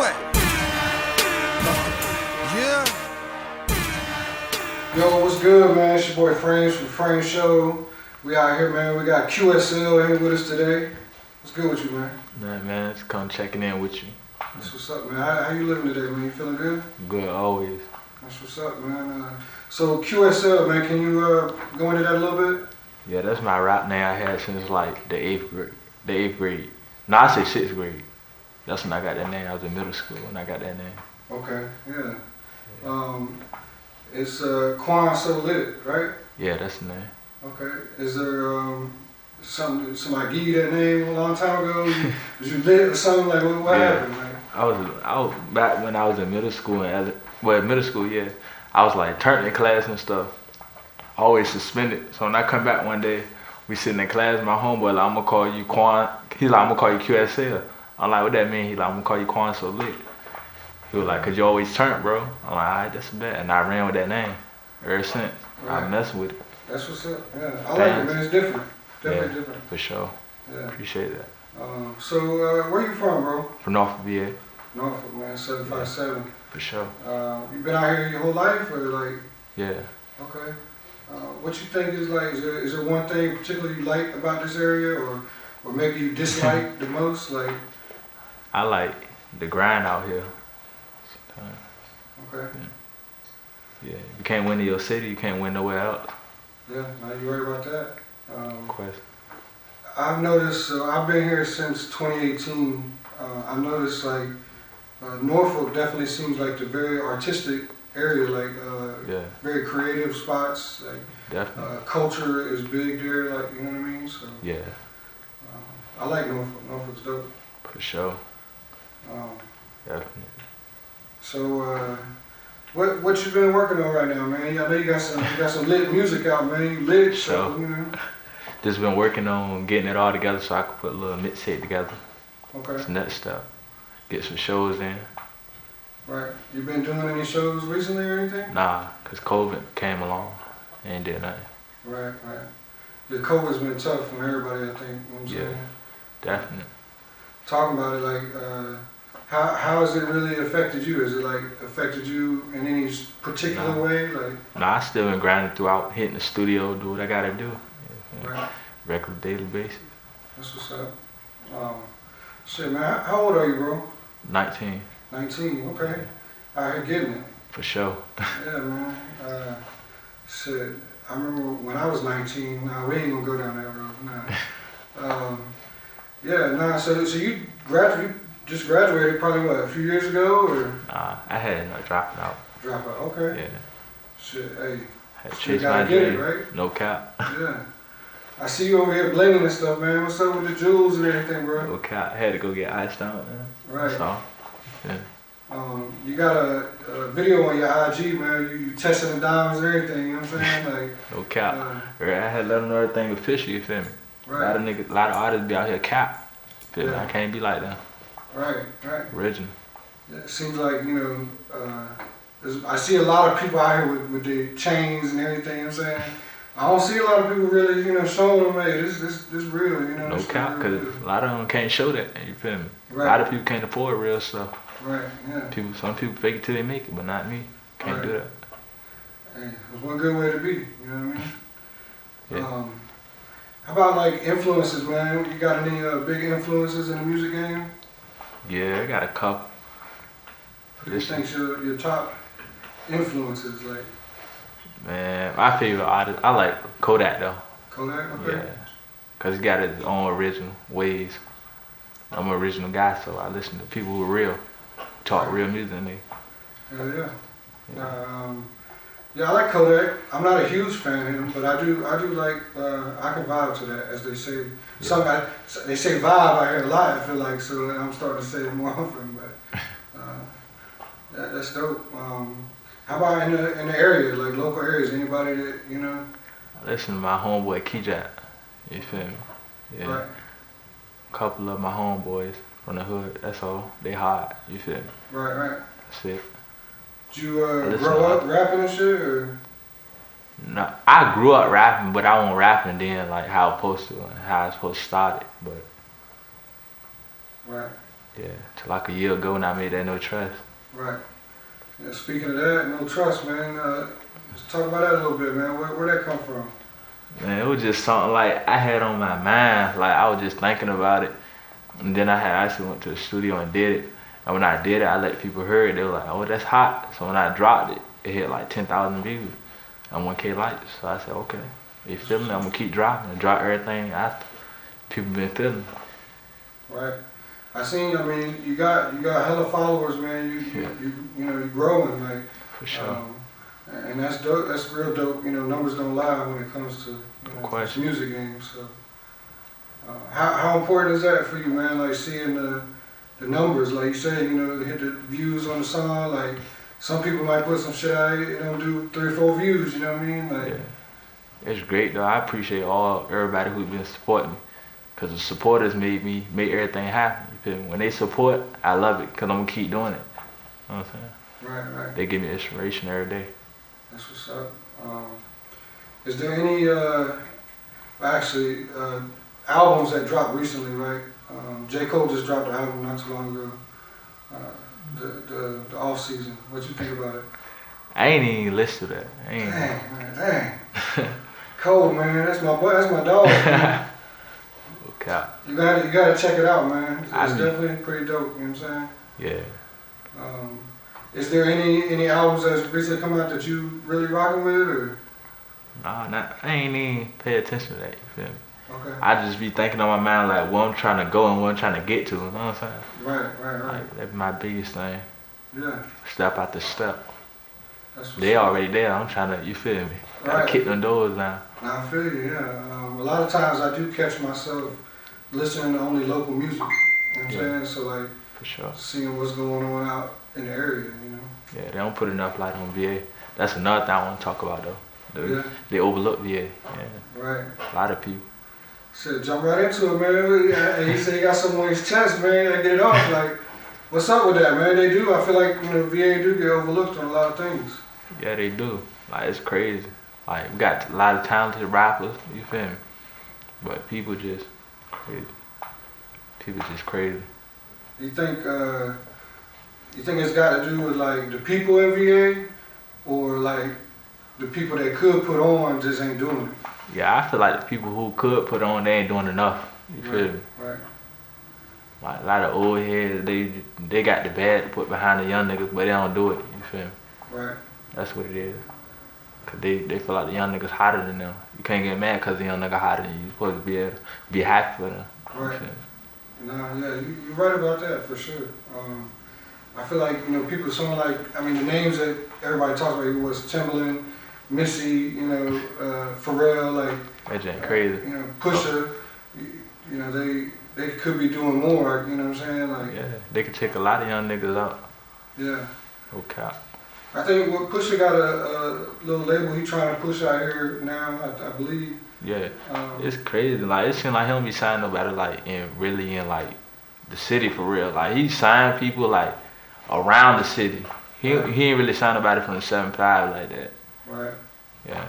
Sweat. Yeah. Yo, what's good, man? It's your boy Frames from Frame Show. We out here, man. We got QSL here with us today. What's good with you, man? Man, just come checking in with you. That's what's up, man. How you living today, man? You feeling good? Good, always. That's what's up, man. So QSL, man, can you go into that a little bit? Yeah, that's my rap name I had since like the eighth grade. No, I say sixth grade. That's when I got that name. I was in middle school when I got that name. Okay, yeah. It's Quan So Lit, right? Yeah, that's the name. Okay. Is there somebody give you that name a long time ago? Was you lit or something? Like what happened? Like? I was back when I was in middle school middle school, yeah. I was like turned in class and stuff. Always suspended. So when I come back one day, we sitting in class, my homeboy like, I'm gonna call you Quan. He's like, I'm gonna call you QSL. I'm like, what that mean? He's like, I'm gonna call you Quan So Lit. He was like, cause you always turn, bro. I'm like, alright, that's a bet. And I ran with that name ever since. Right. I messed with it. That's what's up. Yeah, I like it, man. It's different. Definitely different. For sure. Yeah. Appreciate that. So where you from, bro? From Norfolk VA. Norfolk, man. 757. For sure. You been out here your whole life, or like? Yeah. Okay. What you think is like? Is there one thing particularly you like about this area, or maybe you dislike the most? Like. I like the grind out here. Okay. Yeah. You can't win in your city. You can't win nowhere else. Yeah. Now you worry about that. Question. I've noticed. So I've been here since 2018. I noticed like Norfolk definitely seems like the very artistic area, like very creative spots. Like definitely. Culture is big there. Like you know what I mean. So yeah. I like Norfolk. Norfolk's dope. For sure. Definitely. So what you been working on right now, man? I know you got some lit music out, man. You lit, so you know. Just been working on getting it all together so I can put a little mixtape together. Okay. It's next step. Get some shows in. Right. You been doing any shows recently or anything? Nah, cause COVID came along and did nothing. Right. The COVID's been tough on everybody, I think. You know what I'm saying? Definitely. Talking about it, like, how has it really affected you? Has it like affected you in any particular way? Like. Nah, I still been grinding throughout, hitting the studio, do what I gotta do. Right. Regular daily basis. That's what's up. Shit, man, how old are you, bro? 19. 19, okay. Out here getting it. For sure. Yeah, man. Shit, I remember when I was 19, we ain't gonna go down that road, nah. So you just graduated probably what, a few years ago, or? Nah, I had no dropping out. Drop out, okay. Yeah. Shit, hey. Had to Still chase gotta my get it, dream. right? No cap. Yeah. I see you over here blinging and stuff, man. What's up with the jewels and everything, bro? No cap. I had to go get iced out, man. Right. So, yeah. You got a video on your IG, man. You testing the diamonds and everything, you know what I'm saying? Like, no cap. I had to let them know everything official, you feel me? Right. A lot of artists be out here cap. Feel me? Yeah. I can't be like that. Right. Original. Yeah, it seems like, you know, I see a lot of people out here with the chains and everything, you know what I'm saying? I don't see a lot of people really, you know, showing them, hey, this real, you know. No cap, because a lot of them can't show that, you feel me? Right. A lot of people can't afford real stuff. Right, yeah. Some people fake it till they make it, but not me. Can't do that. Hey, it's one good way to be, you know what I mean? Yeah. How about like influences, man? You got any big influences in the music game? Yeah, I got a couple. Who do you think's your top influences, like? Man, my favorite artist, I like Kodak though. Kodak, okay. Yeah, cause he got his own original ways. I'm an original guy, so I listen to people who are real, talk real music to me. Hell yeah. Yeah, I like Kodak. I'm not a huge fan of him, but I do like, I can vibe to that, as they say. Yeah. They say vibe out here a lot, I feel like, so I'm starting to say it more often, but that's dope. How about in the area, like local areas, anybody that, you know? I listen to my homeboy Kijat, you feel me? Yeah. Right. A couple of my homeboys from the hood, that's all. They hot, you feel me? Right. That's it. Did you grow up rapping and shit, or? No, I grew up rapping, but I wasn't rapping then like how I was supposed to and how I was supposed to start it, but. Right. Yeah, till like a year ago when I made that no trust. Right. Yeah, speaking of that, no trust, man. Let's talk about that a little bit, man. Where that come from? Man, it was just something like I had on my mind. Like I was just thinking about it, and then I actually went to the studio and did it. And when I did it, I let people hear it. They were like, "Oh, that's hot." So when I dropped it, it hit like 10,000 views and 1K likes. So I said, "Okay, they feeling it. I'm gonna keep dropping and drop everything after people been feeling." Right. I seen. I mean, you got hella followers, man. You know, you're growing, like. For sure. And that's dope. That's real dope. You know, numbers don't lie when it comes to this music game. So, how important is that for you, man? Like seeing the numbers, like you said, you know, hit the views on the song. Like some people might put some shit out, you know, do 3 or 4 views. You know what I mean? Like, yeah, it's great though. I appreciate everybody who's been supporting me, cause the supporters make everything happen. You feel me? When they support, I love it, cause I'm gonna keep doing it. You know what I'm saying? Right. They give me inspiration every day. That's what's up. Is there any albums that dropped recently, right? J. Cole just dropped an album not too long ago. The off season. What you think about it? I ain't even listen to that. Dang. Cole, man, that's my boy. That's my dog. Man. Okay. You gotta check it out, man. It's definitely pretty dope. You know what I'm saying? Yeah. Is there any albums that's recently come out that you really rocking with, or? Nah, I ain't even pay attention to that. You feel me? Okay. I just be thinking on my mind like where I'm trying to go and what I'm trying to get to. You know what I'm saying? Right. Like, that's my biggest thing. Yeah. Step out the step. They already there. I'm trying to, you feel me? Gotta kick them doors down. I feel you, yeah. A lot of times I do catch myself listening to only local music. You know what I'm saying? So like, for sure, seeing what's going on out in the area, you know. Yeah, they don't put enough light on VA. That's another thing I want to talk about though. They overlook VA. Yeah. Right. A lot of people. Shit, jump right into it, man. And he said he got something on his chest, man. I get it off. Like, what's up with that, man? They do. I feel like, you know, VA do get overlooked on a lot of things. Yeah, they do. Like, it's crazy. Like, we got a lot of talented rappers, you feel me? But people just crazy. People just crazy. You think it's got to do with, like, the people in VA? Or, like, the people that could put on just ain't doing it? Yeah, I feel like the people who could put on, they ain't doing enough. You feel me? Right. Like a lot of old heads, they got the bad to put behind the young niggas, but they don't do it. You feel me? Right. That's what it is. Cause they feel like the young niggas hotter than them. You can't get mad cause the young nigga hotter than you. You're supposed to be able to be happy for them. Right. No, yeah, you're right about that for sure. I feel like, you know, people, someone like, I mean, the names that everybody talks about, it was Timbaland, Missy, you know, Pharrell, like, that ain't crazy. You know, Pusha, you know, they could be doing more, you know what I'm saying? Like, yeah, they could take a lot of young niggas out. Yeah. No cap. I think Pusha got a little label he trying to push out here now, I believe. Yeah, it's crazy. Like, it seems like he don't be signing nobody like really in like the city for real. Like, he signed people like around the city. He ain't really signed nobody from the 7-5 like that. Right. Yeah.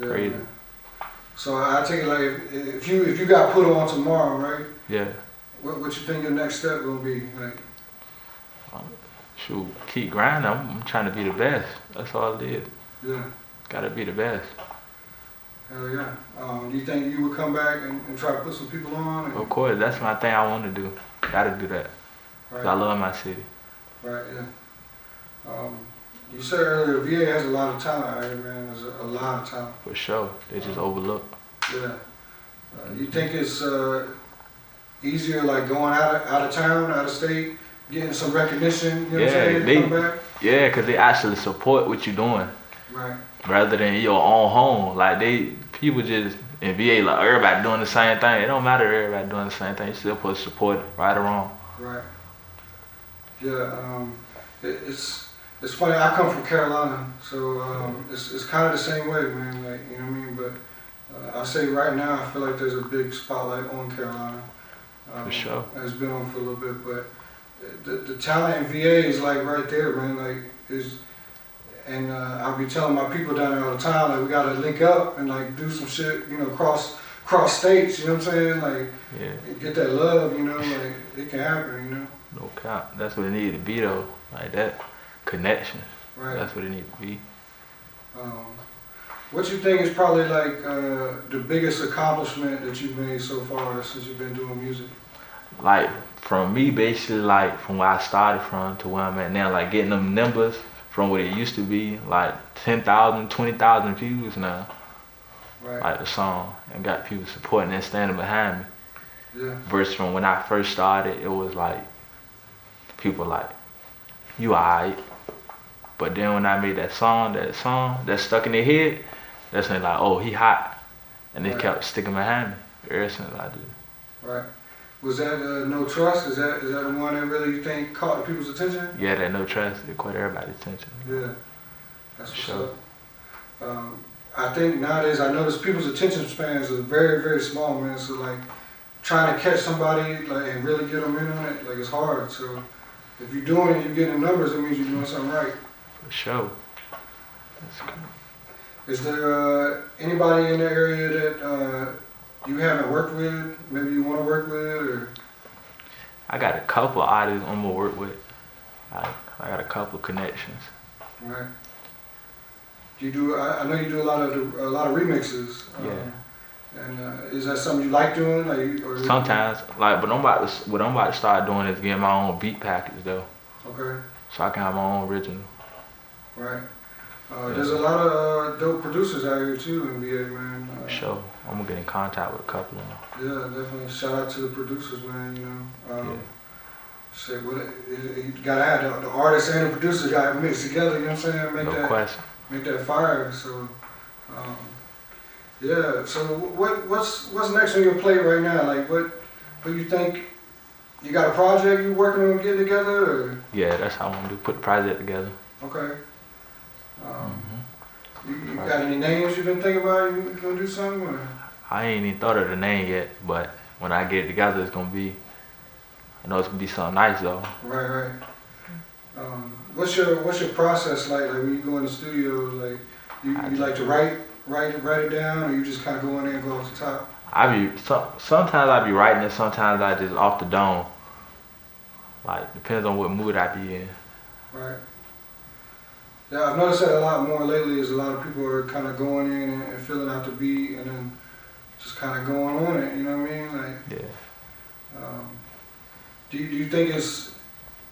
Crazy. Man. So I take it like if you got put on tomorrow, right? Yeah. What you think your next step gonna be? Like, shoot, keep grinding. I'm trying to be the best. That's all it is. Yeah. Gotta be the best. Hell yeah. Do you think you would come back and try to put some people on? Of course, that's my thing I want to do. Gotta do that. Right. 'Cause I love my city. Right, yeah. You said earlier, VA has a lot of talent out here, man. There's a lot of talent. For sure. They just overlook. Yeah. You think it's easier, like, going out of town, out of state, getting some recognition, you know what I'm saying? Come back? Yeah, because they actually support what you're doing. Right. Rather than your own home. Like, people just, in VA, like, everybody doing the same thing. It don't matter if everybody doing the same thing. You still supposed to support it, right or wrong. Right. Yeah, it's funny, I come from Carolina, so it's kind of the same way, man, like, you know what I mean, but I say right now, I feel like there's a big spotlight on Carolina. For sure. It's been on for a little bit, but the talent in VA is like right there, man, like, and I'll be telling my people down there all the time, like, we gotta link up and like do some shit, you know, cross cross states, you know what I'm saying? Like, Yeah. get that love, you know, like, it can happen, you know? No cap. That's what it needed to be though. Like that connection. Right. That's what it needed to be. What you think is probably like the biggest accomplishment that you've made so far since you've been doing music? Like from me, basically, like from where I started from to where I'm at now, like getting them numbers from what it used to be, like 10,000, 20,000 views now. Right. Like the song, and got people supporting and standing behind me. Yeah. Versus from when I first started, it was like people like, you alright. But then when I made that song that stuck in their head, that's when like, oh, he hot. And they kept sticking behind me ever since I did. Right. Was that No Trust? Is that the one that really you think caught people's attention? Yeah, that No Trust, it caught everybody's attention. Yeah. That's what's up. I think nowadays I notice people's attention spans are very, very small, man. So like trying to catch somebody like and really get them in on it, like it's hard. So if you're doing it, you're getting the numbers, it means you're doing something right. For sure. That's cool. Is there anybody in the area that you haven't worked with, maybe you want to work with, or? I got a couple artists I'm gonna work with. I got a couple connections. Right. You do. I know you do a lot of remixes. Yeah. And is that something you like doing? Like, Sometimes, like, but what I'm about to start doing is getting my own beat package though. Okay. So I can have my own original. Right. There's a lot of dope producers out here too in VA, man. For sure. I'm gonna get in contact with a couple of them. Yeah, definitely. Shout out to the producers, man. You know. Yeah. Shit, you gotta have the artists and the producers gotta mix together. You know what I'm saying? No question. Make that fire. So, yeah. So what's next on your plate right now? Like what you think? You got a project you working on getting together? Or? Yeah, that's how I want to do. Put the project together. Okay. You got any names you've been thinking about? You gonna do something? Or? I ain't even thought of the name yet, but when I get it together, it's gonna be. I know it's gonna be something nice though. Right. What's your process like? Like when you go in the studio, like you like to write it down, or you just kind of go in there and go off the top? Sometimes I be writing it, sometimes I just off the dome. Like depends on what mood I be in. Right. Yeah, I've noticed that a lot more lately. Is a lot of people are kind of going in and filling out the beat, and then just kind of going on it. You know what I mean? Like. Yeah. Do you think it's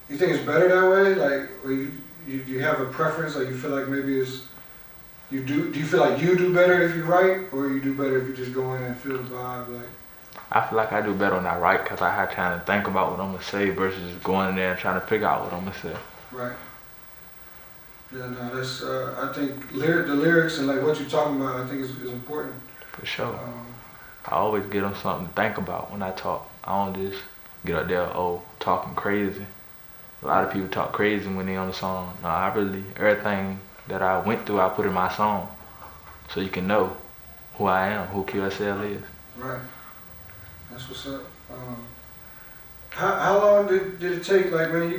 better that way? Like, or you have a preference? Like, you feel like maybe it's do you feel like you do better if you write, or you do better if you just go in and feel the vibe? Like, I feel like I do better when I write because I have time to think about what I'm gonna say versus just going in there and trying to figure out what I'm gonna say. Right. Yeah, no, that's I think the lyrics and like what you're talking about, I think is important. For sure. I always give them something to think about when I talk. I don't just get up there, talking crazy. A lot of people talk crazy when they on the song. No, everything that I went through, I put in my song. So you can know who I am, who QSL is. Right. That's what's up. How long did it take? Like, man,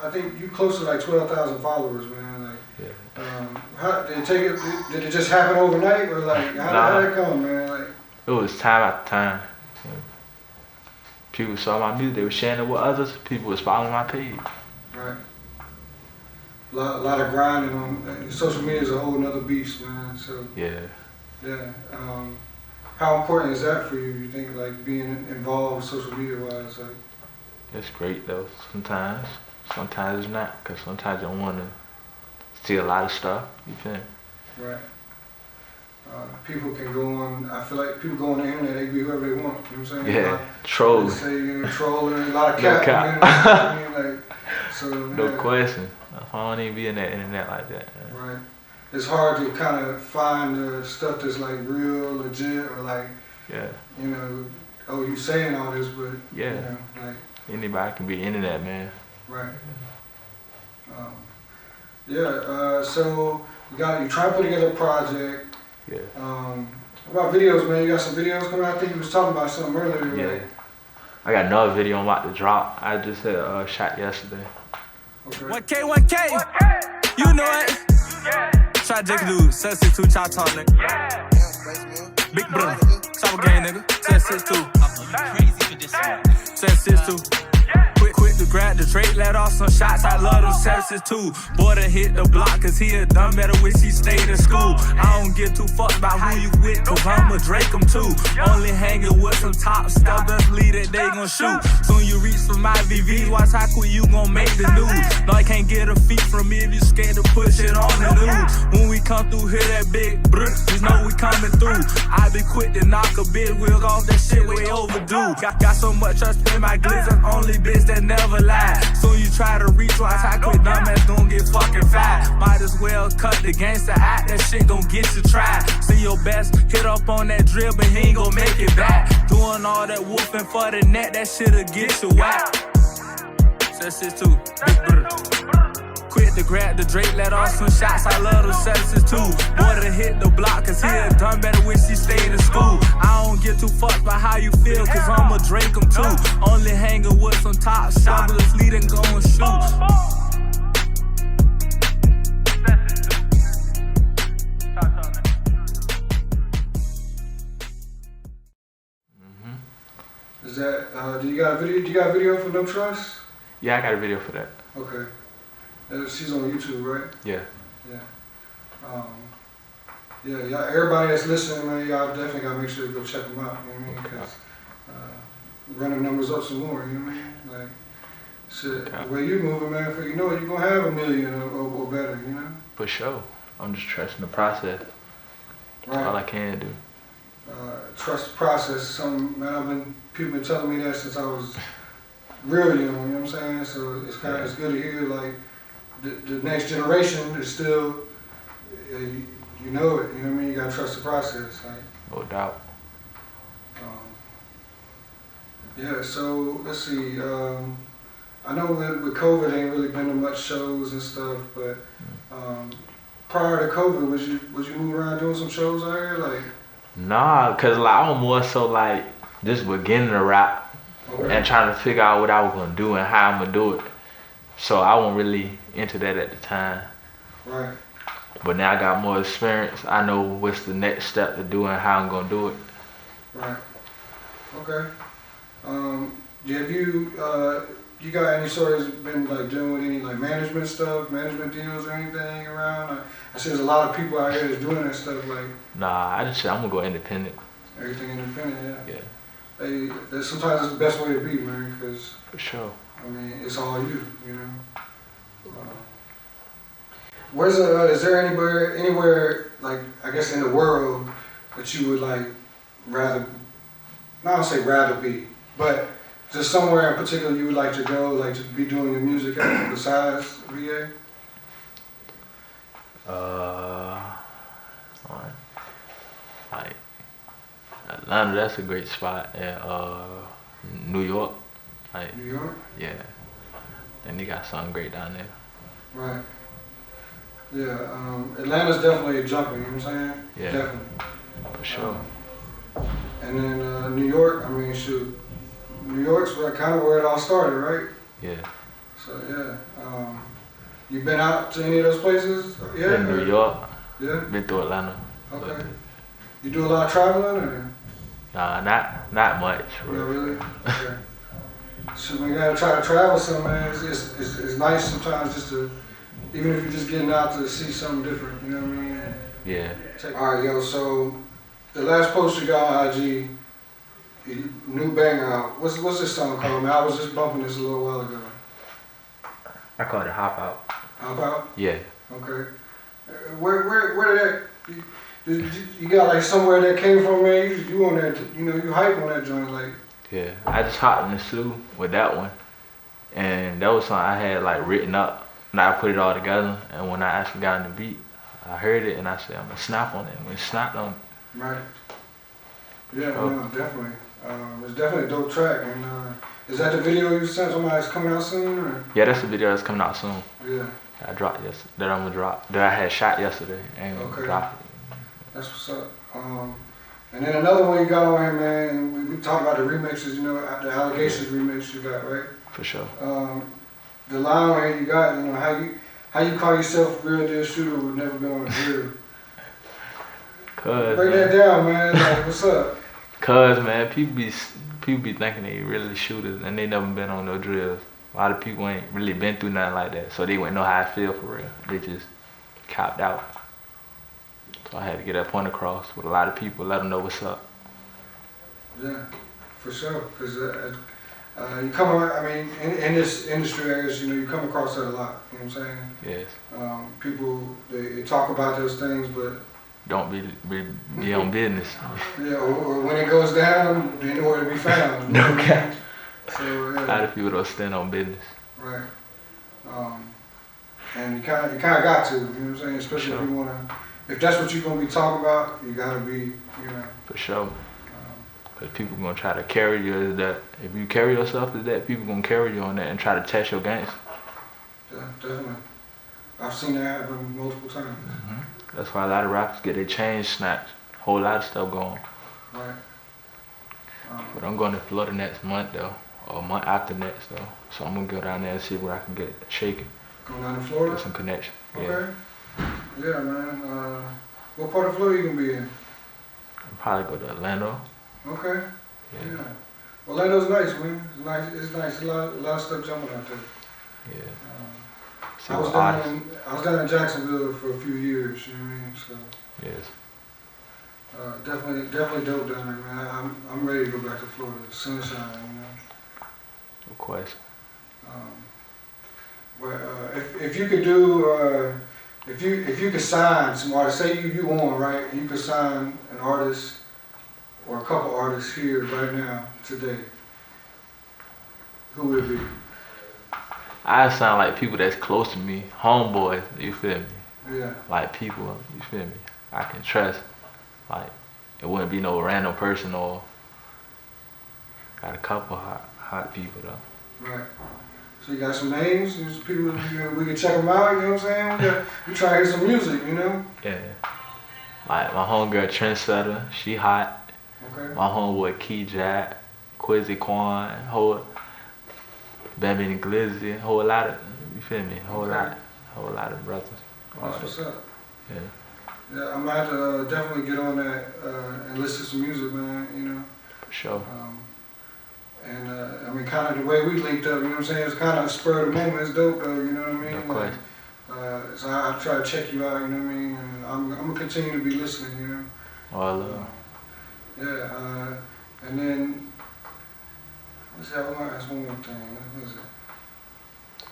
I think you close to like 12,000 followers, man. Like, yeah. How did it take it? Did it just happen overnight, or like how did it come, man? Like, it was time after time. People saw my music, they were sharing it with others. People was following my page. Right. A lot of grinding on social media is a whole nother beast, man. So yeah. How important is that for you? You think like being involved social media wise? Like, it's great though. Sometimes it's not, because sometimes you don't want to see a lot of stuff. You feel me? Right. People can go on. I feel like people go on the internet. They be whoever they want. You know what I'm saying? Yeah. Trolling. They say trolling. A lot of cap. No cap. Like, so no question. I don't even be in that internet like that. Man. Right. It's hard to kind of find the stuff that's like real, legit, or like, yeah. You know, you saying all this, but yeah. You know, like anybody can be internet, man. Right. So you try to put together a project. Yeah. What about videos, man? You got some videos coming out? I think you was talking about something earlier. Yeah. Like, I got another video I'm about to drop. I just had a shot yesterday. Okay. 1K, you know it. Yeah. Try to dude, 62 chop talk, nigga. Yeah. Big brother. Chopper gang, nigga. 762. 762. Quick to grab the Drake, let off some shots. I love them services too. Boy done hit the block, cause he had done better, wish he stayed in school. I don't give two fucks about who you with, cause I'ma Drake them too. Only hanging with some top stuff, best believe that they gon' shoot. Soon you reach for my VV, watch how quick you gon' make the news. No, I can't get a feat from me if you scared to push it on the news. When we come through, hear that big brr, just know we coming through. I be quick to knock a big wheel off, that shit way overdue. Got so much trust in my glitz, I'm only bitch that never lie. Soon you try to reach, watch how quick dumbass gon' get fucking fired. Might as well cut the gangster act, that shit gon' get you tried. See your best, hit up on that drill, but he ain't gon' make it back. Doing all that whooping for the net, that shit'll get you whack. Says too, big brr. Quick to grab the Drake, let off some shots. I love them services too. Boy to hit the block, cause he had done better, wish he stayed in school. I don't give two fucks about how you feel, cause I'ma Drake them too. Only hanging with some top shoppers, leading gon' shoot. Is that, do you got a video? Do you got a video for No Trust? Yeah, I got a video for that. Okay. She's on YouTube, right? Yeah. Yeah. Yeah, y'all, everybody that's listening, man, y'all definitely gotta make sure to go check them out, you know what I mean? Because run the numbers up some more, you know what I mean? Like, shit, the way you moving, man, for you know it, you're gonna have 1 million or better, you know? For sure. I'm just trusting the process. That's all I can do. Trust the process. People been telling me that since I was real young, you know what I'm saying? So it's kind of, it's good to hear, like, the next generation is still, you know it, you know what I mean? You gotta trust the process, like. No doubt. Yeah, so let's see. I know with COVID ain't really been much shows and stuff, but prior to COVID, was you moving around doing some shows out here, like? Nah, cause like I was more so like just beginning to rap and trying to figure out what I was gonna do and how I'm gonna do it. So I wasn't really into that at the time. Right. But now I got more experience. I know what's the next step to do and how I'm gonna do it. Right. Okay. Have you got any sort of been like dealing with any like management stuff, management deals or anything around? I see there's a lot of people out here that's doing that stuff. Like. Nah, I just said I'm gonna go independent. Everything independent, yeah. Yeah. Hey, sometimes it's the best way to be, man. Because. For sure. I mean, it's all you know. Is there anywhere like I guess in the world that you would like rather, not say rather be, but just somewhere in particular you would like to go, like to be doing your music at besides VA? Like Atlanta, that's a great spot, and New York. Like, New York? Yeah. Then they got something great down there. Right. Yeah, Atlanta's definitely jumping, you know what I'm saying? Yeah. Definitely. For sure. And then New York, I mean, shoot. New York's kind of where it all started, right? Yeah. So, yeah. You been out to any of those places? Yeah. Been New York. Yeah. Been to Atlanta. Okay. You do a lot of traveling, or? Nah, not much. Really. No, really? Okay. So we gotta try to travel some, man. It's nice sometimes just to, even if you're just getting out to see something different, you know what I mean? Yeah. All right, yo, so the last post you got on IG, new banger out. What's this song called, man? I was just bumping this a little while ago. I call it Hop Out. Hop Out? Yeah. Okay. Where did that, you got like somewhere that came from, man? You on that, you know, you hype on that joint, like. Yeah, I just hopped in the studio with that one. And that was something I had like written up. And I put it all together. And when I actually got on the beat, I heard it and I said, I'm gonna snap on it. And we snapped on it. Right. Yeah, no, definitely. It's definitely a dope track. And is that the video you sent somebody's coming out soon? Or? Yeah, that's the video that's coming out soon. Yeah. I dropped yesterday. That I'm gonna drop. That I had shot yesterday. And okay. Dropped it. That's what's up. And then another one you got on here, man, we talked about the remixes, you know, the Allegations remix you got, right? For sure. The line where you got, you know, how you call yourself a real deal shooter would never been on the drill. Break that down, man. Like, what's up? Cause man, people be thinking they really shooters and they never been on no drills. A lot of people ain't really been through nothing like that, so they wouldn't know how I feel for real. They just copped out. So I had to get that point across with a lot of people, let them know what's up. Yeah, for sure. Because you come around, I mean, in this industry, I guess, you come across that a lot. You know what I'm saying? Yes. People, they talk about those things, but don't be on business. Yeah, or when it goes down, they nowhere to be found. No cap. So yeah. A lot of people don't stand on business. Right. And you kind of got to. You know what I'm saying? Especially sure. if you wanna, if that's what you're gonna be talking about, you gotta be. For sure. Because people gonna try to carry you as that. If you carry yourself as that, people gonna carry you on that and try to test your games. Yeah, definitely. I've seen that happen multiple times. Mm-hmm. That's why a lot of rappers get their chains snatched. Whole lot of stuff going. Right. But I'm going to Florida next month though, or a month after next though. So I'm gonna go down there and see where I can get shaking. Going down to Florida? Get some connection. Okay. Yeah, man. What part of Florida you gonna be in? I'll probably go to Atlanta. Okay. Yeah. Orlando's nice, man. It's nice. It's nice. A lot of stuff jumping out there. Yeah. I was down in Jacksonville for a few years. You know what I mean? So. Yes. Definitely dope down there, man. I'm ready to go back to Florida. The sunshine, No question. But if you could do, if you could sign some artists, say you on, right, and you could sign an artist or a couple artists here right now today, who would it be? I sound like people that's close to me, homeboys. You feel me? Yeah. Like people, you feel me? I can trust. Like, it wouldn't be no random person or got a couple hot people though. Right. So you got some names, there's people, we can check them out, you know what I'm saying? We try to hear some music, Yeah. Like my homegirl Trendsetter, she hot. Okay. My homeboy Key Jack, Quizzy Quan, whole Bambi and Glizzy, whole lot of, you feel me? Whole lot of brothers. That's what's up. Yeah. Yeah, I'm gonna have to definitely get on that and listen to some music, man, For sure. And I mean, kind of the way we linked up, you know what I'm saying? It's kind of a spur of the moment. It's dope, though, you know what I mean? No question. So I try to check you out, you know what I mean? And I'm gonna continue to be listening, All love. Yeah, and then let's see. I want to ask one more thing. What is it?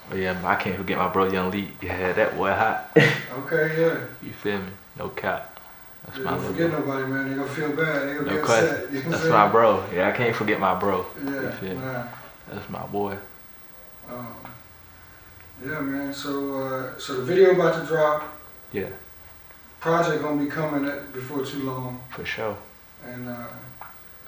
But yeah, I can't forget my bro Young Lee. Yeah, that boy hot. Okay, yeah. You feel me? No cap. That's my Don't little forget bro. nobody, man. They gonna feel bad. They gonna No get question. upset. You know what That's I'm my saying? bro. Yeah, I can't forget my bro. You Yeah, feel me? nah. That's my boy. Yeah, man. So the video about to drop. Yeah. Project gonna be coming before too long. For sure. And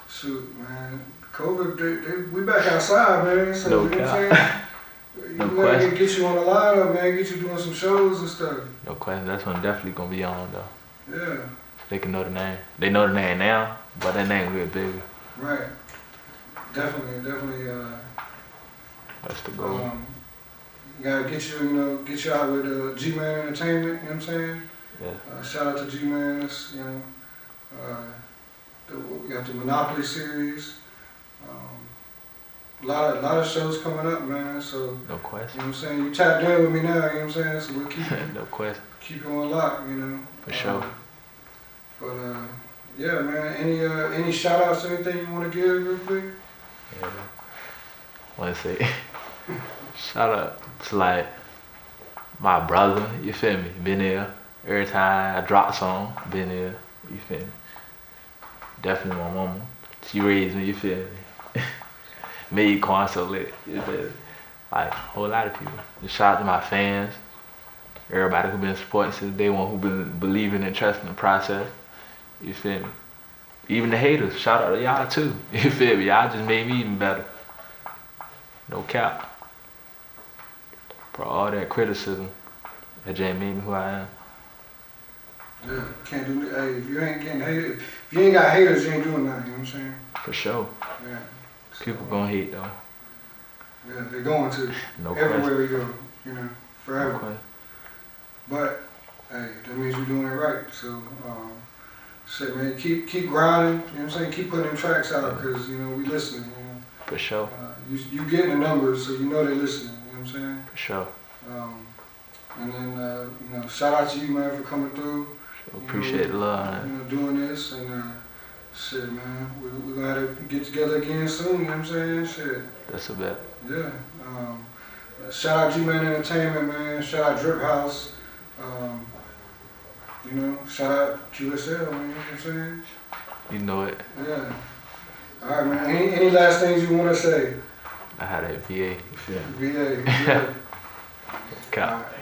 shoot, man, COVID, we back outside, man. So No you know what cap. I'm saying? No You gotta question. get you on the lineup, man. Get you doing some shows and stuff. No question. That's one definitely gonna be on though. Yeah, They can know the name. They know the name now, but that name real big. right. Definitely. That's the goal. Gotta get you out with G-Man Entertainment. You know what I'm saying? Yeah. Shout out to G-Man. We got the Monopoly series. A lot of shows coming up, man. So No you question. know what I'm saying? You tapped in with me now. You know what I'm saying? So we'll No question. keep you on lock. For sure. But yeah, man. Any shout outs, anything you want to give real quick? Yeah. Want to say shout out to like my brother. You feel me? Been there every time I drop song. Been there. You feel me? Definitely my mama. She raised me. You feel me? Made Quan so lit. You feel me? Like a whole lot of people. Just shout out to my fans. Everybody who been supporting since day one, who been believing and trusting the process. You feel me? Even the haters, shout out to y'all too. You feel me? Y'all just made me even better. No cap. For all that criticism, that just made me who I am. Yeah, can't do. Hey, if you ain't getting hated, if you ain't got haters, you ain't doing nothing. You know what I'm saying? For sure. Yeah. People gonna hate though. Yeah, they're going to. No Everywhere we go, forever. question. But hey, that means you're doing it right. So shit, man, keep grinding. You know what I'm saying? Keep putting them tracks out, cause you know we listening. You know. For sure. You getting the numbers, so you know they listening. You know what I'm saying? For sure. And then you know, shout out to you, man, for coming through. Appreciate the love. You know, doing this and shit, man. We're gonna have to get together again soon. You know what I'm saying? Shit. That's a bet. Yeah. Shout out G-Man Entertainment, man. Shout out Drip House. You know, shout out QSL, man. You know what I'm saying? You know it. Yeah. All right, man. Any last things you want to say? I had a VA. VA. Yeah. Okay. All right.